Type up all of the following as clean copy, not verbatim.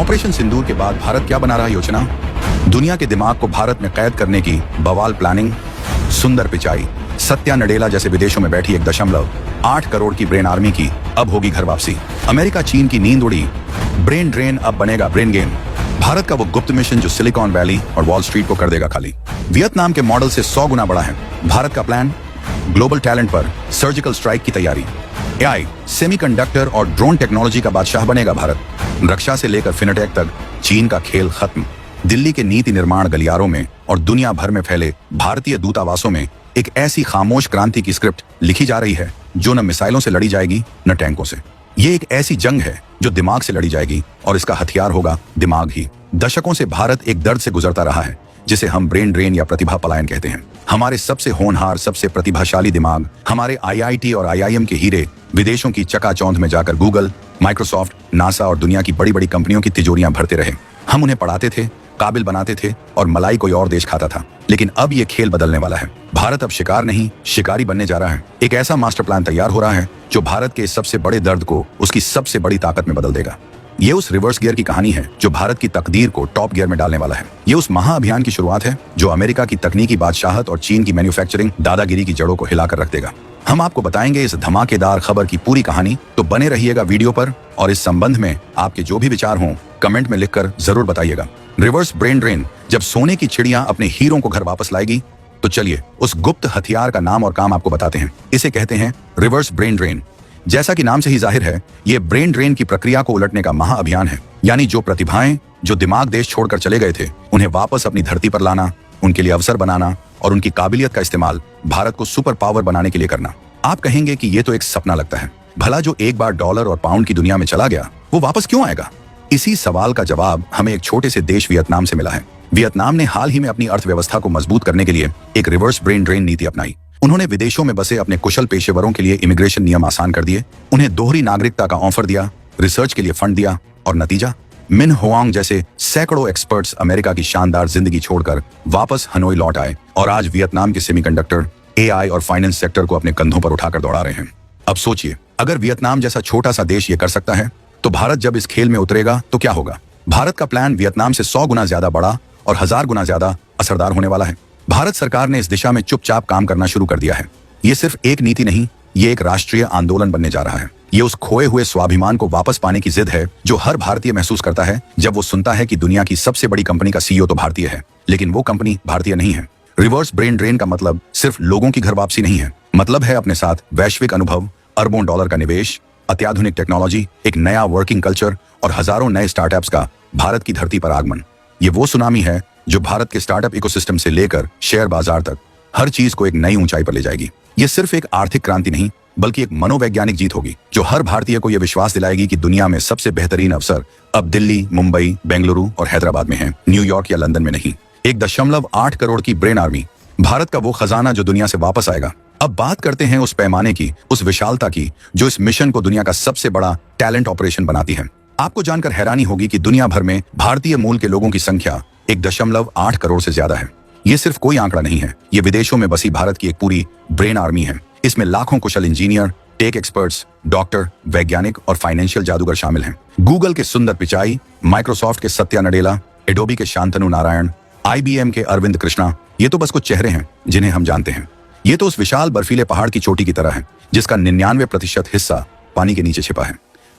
Operation सिंदूर के बाद भारत क्या बना रहा योजना? दुनिया के दिमाग को भारत में कैद करने की बवाल प्लानिंग, सुंदर पिचाई। सत्या नडेला जैसे विदेशों में बैठी 1.8 करोड़ की ब्रेन आर्मी की अब होगी घर वापसी। अमेरिका चीन की नींद उड़ी, ब्रेन ड्रेन अब बनेगा ब्रेन गेन। भारत का वो गुप्त मिशन जो सिलिकॉन वैली और वॉल स्ट्रीट को कर देगा खाली। वियतनाम के मॉडल से 100 गुना बड़ा है भारत का प्लान। ग्लोबल टैलेंट पर सर्जिकल स्ट्राइक की तैयारी। एआई, सेमीकंडक्टर और ड्रोन टेक्नोलॉजी का बादशाह बनेगा भारत। रक्षा से लेकर फिनटेक तक चीन का खेल खत्म। दिल्ली के नीति निर्माण गलियारों में और दुनिया भर में फैले भारतीय दूतावासों में एक ऐसी खामोश क्रांति की स्क्रिप्ट लिखी जा रही है जो न मिसाइलों से लड़ी जाएगी न टैंकों से। ये एक ऐसी जंग है जो दिमाग से लड़ी जाएगी और इसका हथियार होगा दिमाग ही। दशकों से भारत एक दर्द से गुजरता रहा है जिसे हम ब्रेन ड्रेन या प्रतिभा पलायन कहते हैं। हमारे सबसे होनहार, सबसे प्रतिभाशाली दिमाग, हमारे आईआईटी और आईआईएम के हीरे विदेशों की चकाचौंध में जाकर गूगल, माइक्रोसॉफ्ट, नासा और दुनिया की बड़ी बड़ी कंपनियों की तिजोरियां भरते रहे। हम उन्हें पढ़ाते थे, काबिल बनाते थे और मलाई कोई और देश खाता था। लेकिन अब ये खेल बदलने वाला है। भारत अब शिकार नहीं, शिकारी बनने जा रहा है। एक ऐसा मास्टर प्लान तैयार हो रहा है जो भारत के सबसे बड़े दर्द को उसकी सबसे बड़ी ताकत में बदल देगा। ये उस रिवर्स गियर की कहानी है जो भारत की तकदीर को टॉप गियर में डालने वाला है। ये उस महाअभियान की शुरुआत है जो अमेरिका की तकनीकी बादशाहत और चीन की मैन्युफैक्चरिंग दादागिरी की जड़ों को हिलाकर रख देगा। हम आपको बताएंगे इस धमाकेदार खबर की पूरी कहानी, तो बने रहिएगा वीडियो पर। और इस संबंध में आपके जो भी विचार हों कमेंट में लिखकर जरूर बताइएगा। रिवर्स ब्रेन ड्रेन, जब सोने की चिड़िया अपने हीरों को घर वापस लाएगी तो चलिए उस गुप्त हथियार का नाम और काम आपको बताते हैं। इसे कहते हैं रिवर्स ब्रेन ड्रेन। जैसा कि नाम से ही जाहिर है, ये ब्रेन ड्रेन की प्रक्रिया को उलटने का महाअभियान है। यानी जो प्रतिभाएं जो दिमाग देश छोड़कर चले गए थे उन्हें वापस अपनी धरती पर लाना, उनके लिए अवसर बनाना और उनकी काबिलियत का इस्तेमाल भारत को सुपर पावर बनाने के लिए करना। आप कहेंगे कि ये तो एक सपना लगता है। भला जो एक बार डॉलर और पाउंड की दुनिया में चला गया वो वापस क्यों आएगा? इसी सवाल का जवाब हमें एक छोटे से देश वियतनाम से मिला है। वियतनाम ने हाल ही में अपनी अर्थव्यवस्था को मजबूत करने के लिए एक रिवर्स ब्रेन ड्रेन नीति अपनाई। उन्होंने विदेशों में बसे अपने कुशल पेशेवरों के लिए इमिग्रेशन नियम आसान कर दिए, उन्हें दोहरी नागरिकता का ऑफर दिया, रिसर्च के लिए फंड दिया और नतीजा, मिन होआंग जैसे सैकड़ों एक्सपर्ट्स अमेरिका की शानदार जिंदगी छोड़कर वापस हनोई लौट आए और आज वियतनाम के सेमीकंडक्टर, एआई और फाइनेंस सेक्टर को अपने कंधों पर उठाकर दौड़ा रहे हैं। अब सोचिए, अगर वियतनाम जैसा छोटा सा देश ये कर सकता है तो भारत जब इस खेल में उतरेगा तो क्या होगा? भारत का प्लान वियतनाम से 100 गुना ज्यादा बड़ा और 1000 गुना ज्यादा असरदार होने वाला है। भारत सरकार ने इस दिशा में चुपचाप काम करना शुरू कर दिया है। ये सिर्फ एक नीति नहीं, ये एक राष्ट्रीय आंदोलन बनने जा रहा है। ये उस खोए हुए स्वाभिमान को वापस पाने की जिद है जो हर भारतीय महसूस करता है जब वो सुनता है कि दुनिया की सबसे बड़ी कंपनी का सीईओ तो भारतीय है, लेकिन वो कंपनी भारतीय नहीं है। रिवर्स ब्रेन ड्रेन का मतलब सिर्फ लोगों की घर वापसी नहीं है। मतलब है अपने साथ वैश्विक अनुभव, अरबों डॉलर का निवेश, अत्याधुनिक टेक्नोलॉजी, एक नया वर्किंग कल्चर और हजारों नए स्टार्टअप्स का भारत की धरती पर आगमन। ये वो सुनामी है जो भारत के स्टार्टअप इकोसिस्टम से लेकर शेयर बाजार तक हर चीज को एक नई ऊंचाई पर ले जाएगी। ये सिर्फ एक आर्थिक क्रांति नहीं बल्कि एक मनोवैज्ञानिक जीत होगी जो हर भारतीय को यह विश्वास दिलाएगी कि दुनिया में सबसे बेहतरीन अवसर अब दिल्ली, मुंबई, बेंगलुरु और हैदराबाद में है, न्यूयॉर्क या लंदन में नहीं। 1.8 करोड़ की ब्रेन आर्मी, भारत का वो खजाना जो दुनिया से वापस आएगा। अब बात करते हैं उस पैमाने की, उस विशालता की जो इस मिशन को दुनिया का सबसे बड़ा टैलेंट ऑपरेशन बनाती है। आपको जानकर हैरानी होगी कि दुनिया भर में भारतीय मूल के लोगों की संख्या 1.8 करोड़ से ज्यादा है। ये सिर्फ कोई आंकड़ा नहीं है, ये विदेशों में बसी भारत की एक पूरी ब्रेन आर्मी है। इसमें लाखों कुशल इंजीनियर, टेक एक्सपर्ट्स, डॉक्टर, वैज्ञानिक और फाइनेंशियल जादूगर शामिल हैं। गूगल के सुंदर पिचाई, माइक्रोसॉफ्ट के सत्या नडेला, एडोबी के शांतनु नारायण, आईबीएम के अरविंद कृष्णा, ये तो बस कुछ चेहरे हैं जिन्हें हम जानते हैं। ये तो उस विशाल बर्फीले पहाड़ की चोटी की तरह है जिसका 99% हिस्सा पानी के नीचे छिपा है।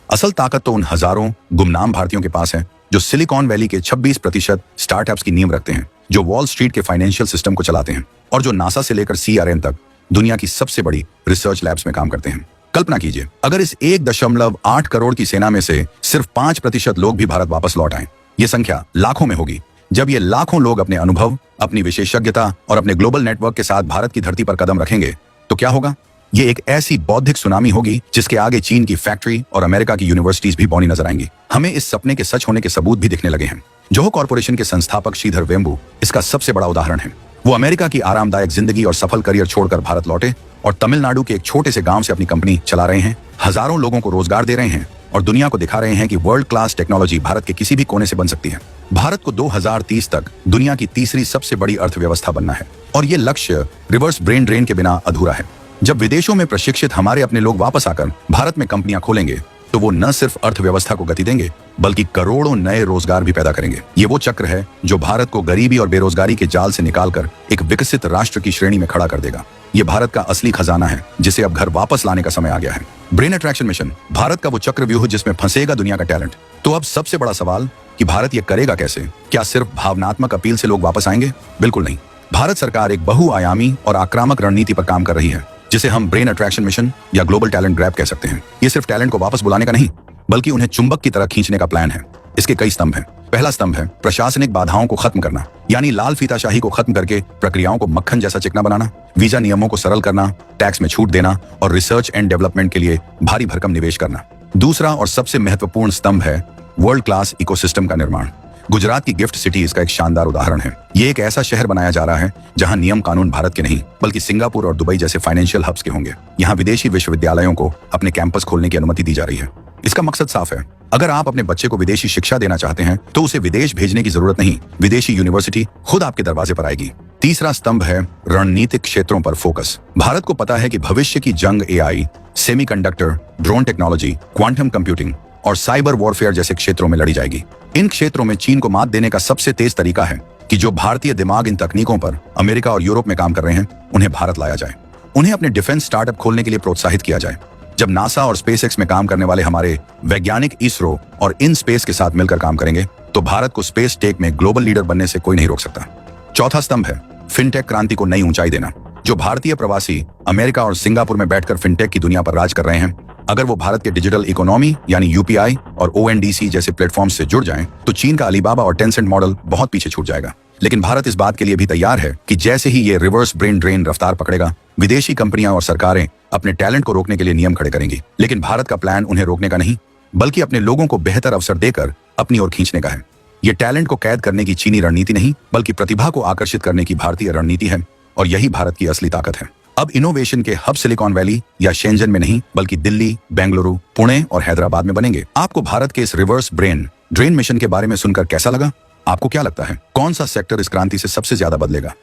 असल ताकत तो उन हजारों गुमनाम भारतीयों के पास है जो सिलिकॉन वैली के 26% स्टार्टअप्स की नींव रखते हैं, जो वॉल स्ट्रीट के फाइनेंशियल सिस्टम को चलाते हैं और जो नासा से लेकर सीआरएन तक दुनिया की सबसे बड़ी रिसर्च लैब्स में काम करते हैं। कल्पना कीजिए, अगर इस 1.8 करोड़ की सेना में से सिर्फ 5% लोग भी भारत वापस लौट आए, ये संख्या लाखों में होगी। जब ये लाखों लोग अपने अनुभव, अपनी विशेषज्ञता और अपने ग्लोबल नेटवर्क के साथ भारत की धरती पर कदम रखेंगे तो क्या होगा? ये एक ऐसी बौद्धिक सुनामी होगी जिसके आगे चीन की फैक्ट्री और अमेरिका की यूनिवर्सिटीज भी बौनी नजर आएंगी। हमें इस सपने के सच होने के सबूत भी दिखने लगे हैं। जोहो कॉर्पोरेशन के संस्थापक श्रीधर वेम्बू इसका सबसे बड़ा उदाहरण है। वो अमेरिका की आरामदायक जिंदगी और सफल करियर छोड़कर भारत लौटे और तमिलनाडु के एक छोटे से गांव से अपनी कंपनी चला रहे हैं, हजारों लोगों को रोजगार दे रहे हैं और दुनिया को दिखा रहे हैं कि वर्ल्ड क्लास टेक्नोलॉजी भारत के किसी भी कोने से बन सकती है। भारत को 2030 तक दुनिया की तीसरी सबसे बड़ी अर्थव्यवस्था बनना है और ये लक्ष्य रिवर्स ब्रेन ड्रेन के बिना अधूरा है। जब विदेशों में प्रशिक्षित हमारे अपने लोग वापस आकर भारत में कंपनियां खोलेंगे तो वो न सिर्फ अर्थव्यवस्था को गति देंगे बल्कि करोड़ों नए रोजगार भी पैदा करेंगे। ये वो चक्र है जो भारत को गरीबी और बेरोजगारी के जाल से निकालकर एक विकसित राष्ट्र की श्रेणी में खड़ा कर देगा। ये भारत का असली खजाना है जिसे अब घर वापस लाने का समय आ गया है। ब्रेन अट्रैक्शन मिशन भारत का वो चक्रव्यूह जिसमें फंसेगा दुनिया का टैलेंट। तो अब सबसे बड़ा सवाल कि भारत ये करेगा कैसे? क्या सिर्फ भावनात्मक अपील से लोग वापस आएंगे? बिल्कुल नहीं। भारत सरकार एक बहुआयामी और आक्रामक रणनीति पर काम कर रही है जिसे हम ब्रेन अट्रैक्शन मिशन या ग्लोबल टैलेंट ग्रैब कह सकते हैं। ये सिर्फ टैलेंट को वापस बुलाने का नहीं बल्कि उन्हें चुंबक की तरह खींचने का प्लान है। इसके कई स्तंभ हैं। पहला स्तंभ है प्रशासनिक बाधाओं को खत्म करना, यानी लाल फीताशाही को खत्म करके प्रक्रियाओं को मक्खन जैसा चिकना बनाना, वीजा नियमों को सरल करना, टैक्स में छूट देना और रिसर्च एंड डेवलपमेंट के लिए भारी भरकम निवेश करना। दूसरा और सबसे महत्वपूर्ण स्तंभ है वर्ल्ड क्लास इकोसिस्टम का निर्माण। गुजरात की गिफ्ट सिटी इसका एक शानदार उदाहरण है। ये एक ऐसा शहर बनाया जा रहा है जहां नियम कानून भारत के नहीं बल्कि सिंगापुर और दुबई जैसे फाइनेंशियल हब्स के होंगे। यहाँ विदेशी विश्वविद्यालयों को अपने कैंपस खोलने की अनुमति दी जा रही है। इसका मकसद साफ है, अगर आप अपने बच्चे को विदेशी शिक्षा देना चाहते हैं तो उसे विदेश भेजने की जरूरत नहीं, विदेशी यूनिवर्सिटी खुद आपके दरवाजे पर आएगी। तीसरा स्तंभ है रणनीतिक क्षेत्रों पर फोकस। भारत को पता है कि भविष्य की जंग AI, semiconductor, drone technology, quantum computing और साइबर वॉरफेयर जैसे क्षेत्रों में लड़ी जाएगी। इन क्षेत्रों में चीन को मात देने का सबसे तेज तरीका है कि जो भारतीय दिमाग इन तकनीकों पर अमेरिका और यूरोप में काम कर रहे हैं उन्हें भारत लाया जाए। उन्हें अपने डिफेंस स्टार्टअप खोलने के लिए प्रोत्साहित किया जाए। जब नासा और स्पेसएक्स में काम करने वाले हमारे वैज्ञानिक इसरो और इन स्पेस के साथ मिलकर काम करेंगे तो भारत को स्पेस टेक में ग्लोबल लीडर बनने से कोई नहीं रोक सकता। चौथा स्तंभ है फिनटेक क्रांति को नई ऊंचाई देना। जो भारतीय प्रवासी अमेरिका और सिंगापुर में बैठकर फिनटेक की दुनिया पर राज कर रहे हैं, अगर वो भारत के डिजिटल इकोनॉमी यानी यूपीआई और ओएनडीसी जैसे प्लेटफॉर्म से जुड़ जाएं, तो चीन का अलीबाबा और टेंसेंट मॉडल बहुत पीछे छूट जाएगा। लेकिन भारत इस बात के लिए भी तैयार है कि जैसे ही ये रिवर्स ब्रेन ड्रेन रफ्तार पकड़ेगा, विदेशी कंपनियां और सरकारें अपने टैलेंट को रोकने के लिए नियम खड़े करेंगी। लेकिन भारत का प्लान उन्हें रोकने का नहीं बल्कि अपने लोगों को बेहतर अवसर देकर अपनी ओर खींचने का है। ये टैलेंट को कैद करने की चीनी रणनीति नहीं बल्कि प्रतिभा को आकर्षित करने की भारतीय रणनीति है और यही भारत की असली ताकत है। अब इनोवेशन के हब सिलिकॉन वैली या शेंजन में नहीं बल्कि दिल्ली, बेंगलुरु, पुणे और हैदराबाद में बनेंगे। आपको भारत के इस रिवर्स ब्रेन ड्रेन मिशन के बारे में सुनकर कैसा लगा? आपको क्या लगता है कौन सा सेक्टर इस क्रांति से सबसे ज्यादा बदलेगा?